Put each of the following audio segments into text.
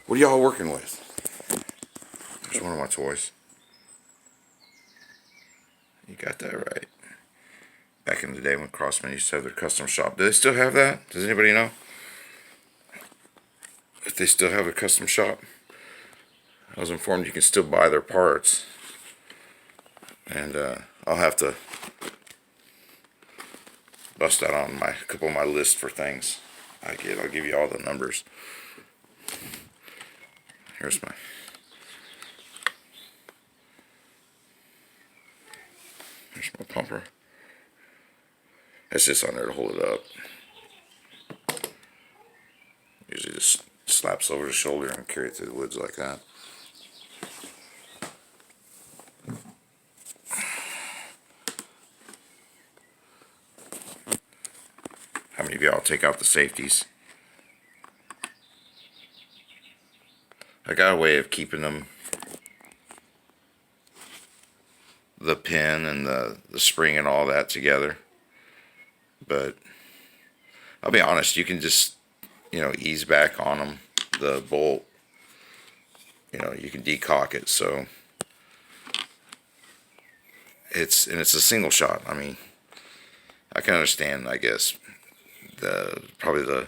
What are y'all working with? There's one of my toys. You got that right. Back in the day when Crosman used to have their custom shop. Do they still have that? Does anybody know? If they still have a custom shop? I was informed you can still buy their parts. And I'll have to bust that on a couple of my lists for things I get. I'll give you all the numbers. Here's my pumper. It's just on there to hold it up. Usually just slaps over the shoulder and carry it through the woods like that. How many of y'all take out the safeties? I got a way of keeping them, the pin and the spring and all that together. But I'll be honest, you can just, ease back on them, the bolt. You can decock it, so it's a single shot. I mean, I can understand, I guess, probably the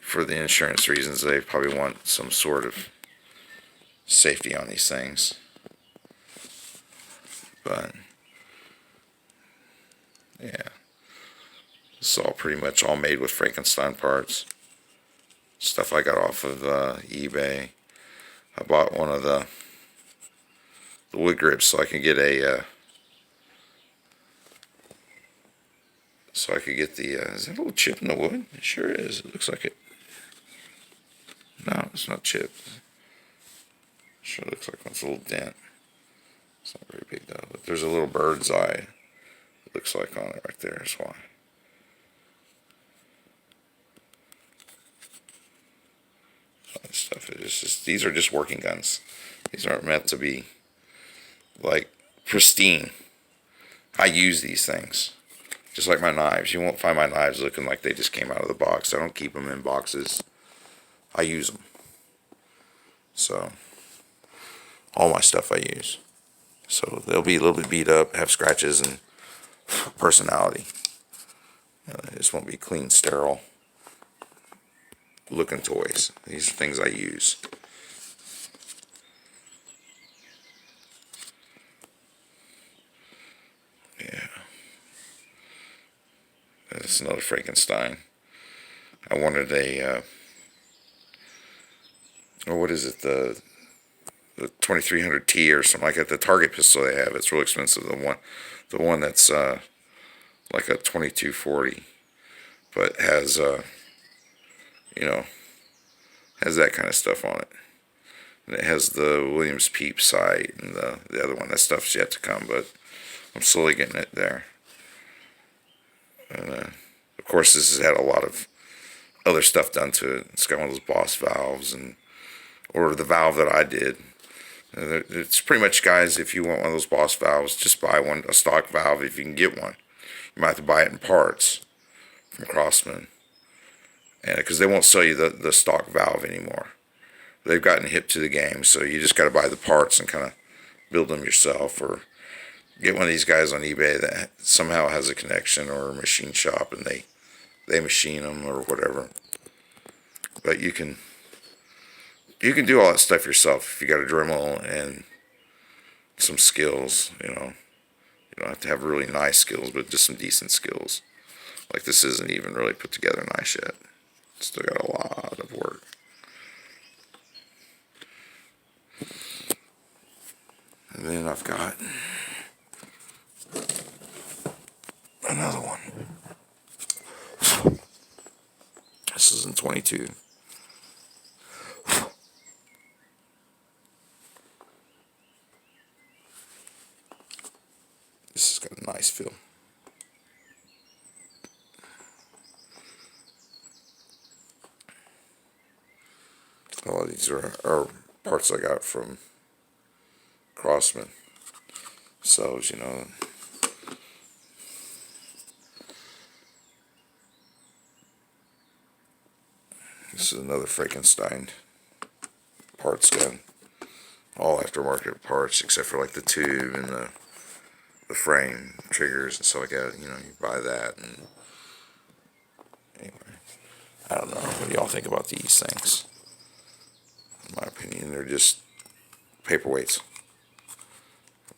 for the insurance reasons, they probably want some sort of safety on these things. But yeah, it's all pretty much all made with Frankenstein parts. Stuff I got off of eBay. I bought one of the wood grips so I can get is that a little chip in the wood? It sure is. It looks like it. No, it's not chipped. Sure looks like it's a little dent. It's not very big though, but there's a little bird's eye, it looks like, on it right there. That's why. This stuff is just, these are just working guns. These aren't meant to be like pristine. I use these things. Just like my knives. You won't find my knives looking like they just came out of the box. I don't keep them in boxes. I use them. So, all my stuff I use. So, they'll be a little bit beat up, have scratches and personality. They just won't be clean, sterile looking toys. These are things I use. Yeah. That's another Frankenstein. I wanted what is it, the 2300T or something like that, the target pistol they have. It's real expensive. The one that's like a 2240, but has has that kind of stuff on it. And it has the Williams Peep sight and the other one. That stuff's yet to come, but I'm slowly getting it there. And of course, this has had a lot of other stuff done to it. It's got one of those boss valves, or the valve that I did. It's pretty much, guys, if you want one of those boss valves, just buy one, a stock valve if you can get one. You might have to buy it in parts from Crosman, and because they won't sell you the stock valve anymore. They've gotten hip to the game, so you just got to buy the parts and kind of build them yourself, or get one of these guys on eBay that somehow has a connection or a machine shop and they machine them or whatever. But you can do all that stuff yourself if you got a Dremel and some skills. You don't have to have really nice skills, but just some decent skills. Like, this isn't even really put together nice yet. Still got a lot of work. And then I've got another one. This is in 22. This has got a nice feel. A lot of these are parts I got from Crosman. So, This is another Frankenstein parts gun. All aftermarket parts except for like the tube and the frame, triggers and stuff like that. You know, you buy that. And anyway, I don't know. What do y'all think about these things? In my opinion, they're just paperweights.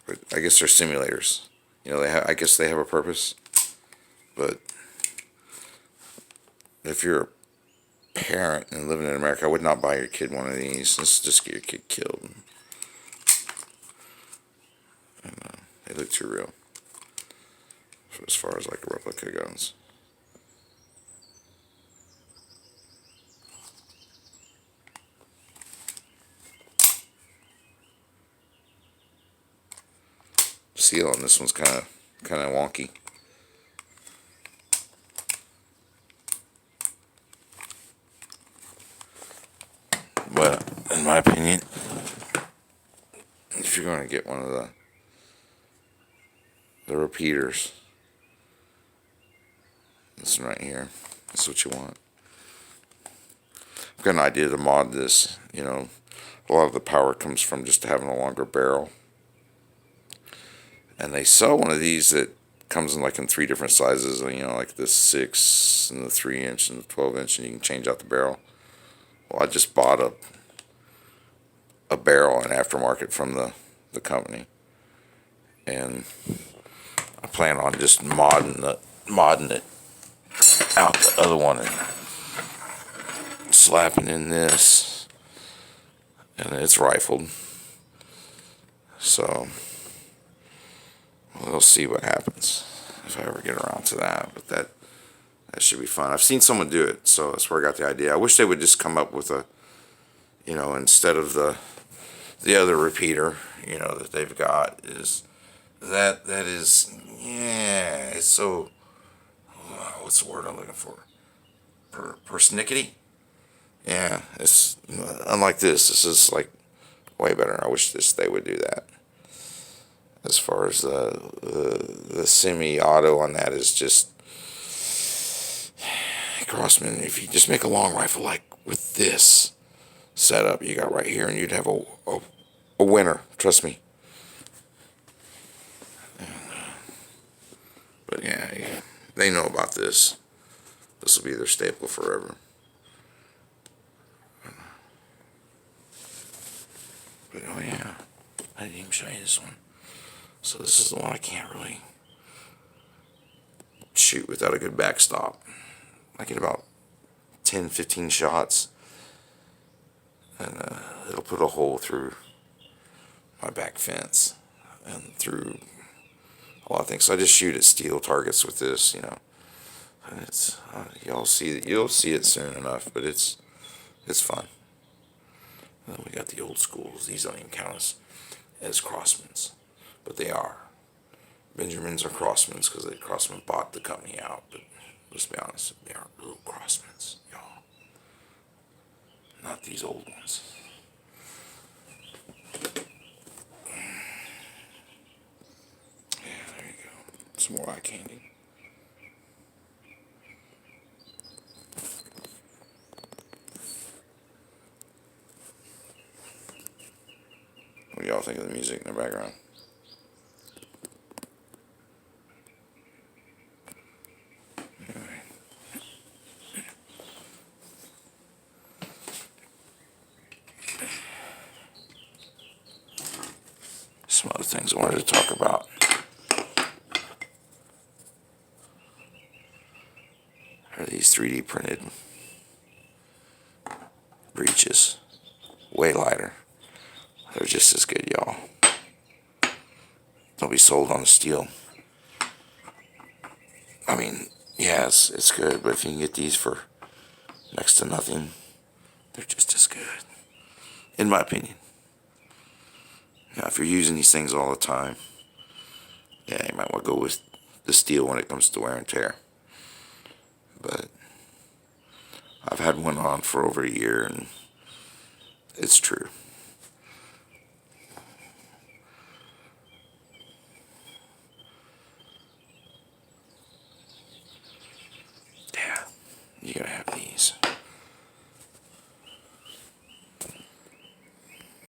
But I guess they're simulators. You know, I guess they have a purpose. But if you're a parent and living in America, I would not buy your kid one of these. Let's just get your kid killed. And they look too real. As far as like replica guns. Seal on this one's kind of wonky. But in my opinion, if you're going to get one of the repeaters, this one right here, that's what you want. I've got an idea to mod this. You know, a lot of the power comes from just having a longer barrel. And they sell one of these that comes in like in 3 different sizes. You know, like the 6 and the 3-inch and the 12-inch, and you can change out the barrel. Well, I just bought a barrel in aftermarket from the company, and I plan on just modding it out the other one and slapping in this, and it's rifled. So we'll see what happens if I ever get around to that. But that should be fun. I've seen someone do it, so that's where I got the idea. I wish they would just come up with a, you know, instead of the other repeater, you know, that they've got is that is, yeah, it's so, what's the word I'm looking for? Persnickety? Yeah, it's unlike this. This is like way better. I wish they would do that. As far as the semi-auto on that is just, Crosman, if you just make a long rifle like with this setup you got right here, and you'd have a winner, trust me. But yeah, they know about this. This will be their staple forever. But oh yeah, I didn't even show you this one. So this is the one I can't really shoot without a good backstop. I get about 10-15 shots, and it'll put a hole through my back fence and through a lot of things. So I just shoot at steel targets with this, you know. And it's you'll see it soon enough, but it's fun. And then we got the old schools. These don't even count as Crosmans, but they are. Benjamins are Crosmans because Crosman bought the company out. But let's be honest, they are little Crosmans, y'all. Not these old ones. Yeah, there you go. Some more eye candy. What do y'all think of the music in the background? Some other things I wanted to talk about. Are these 3D printed breeches? Way lighter. They're just as good, y'all. They'll be sold on the steel. I mean, yeah, it's good, but if you can get these for next to nothing, they're just as good, in my opinion. Now, if you're using these things all the time, yeah, you might want to go with the steel when it comes to wear and tear. But I've had one on for over a year, and it's true.